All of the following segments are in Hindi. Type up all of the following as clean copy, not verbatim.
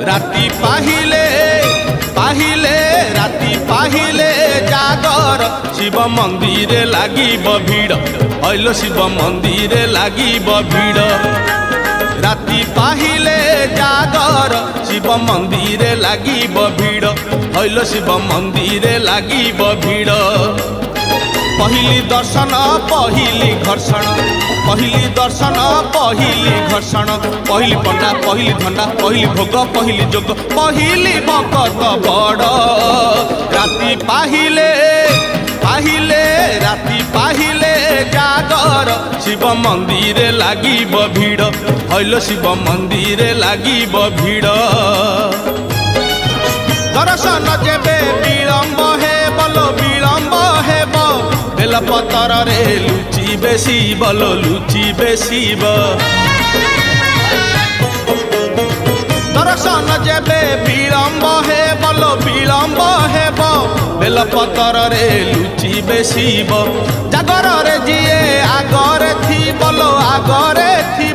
राति पाहिले पाहिले राति पाहिले जागर शिव मंदिर लागिब भीड़ हईल शिव मंदिर लागिब भीड़ राति पाहिले जागर शिव मंदिर लागिब भीड़ हईल शिव मंदिर लागिब भीड़ पहली दर्शन पहली घर्षण पहली दर्शन पहली घर्षण पहली पंडा पहली धंडा पहली भोग पहली जोग पहली भगत बड़ राति पाहिले पाहिले राति पाहिले जागर शिव मंदिर लागिब भीड़ हईल शिव मंदिर लागिब भीड़ दर्शन जेबे विलंब हे बोलो विलंब हे बेल पतर रे लुचि बेसी बोलो लुचि बेसी दर्शन जेबे विलंब हे बोलो विलंब हे बेल पतर रे लुचि बेसी जागर रे जिए आगरे थी बोलो आगरे थी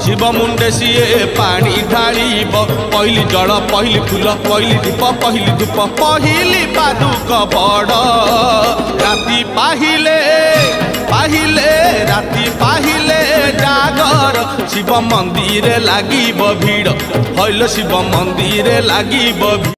शिव मुंडे सीए पानी ढालिब पहली जड़ पहली फूल पहली दीप पहली धूप पहली पादुक बड़ राति पाहिले पाहिले राति पाहिले जागर शिव मंदिर लागिब भीड़ हईल शिव मंदिर लागिब।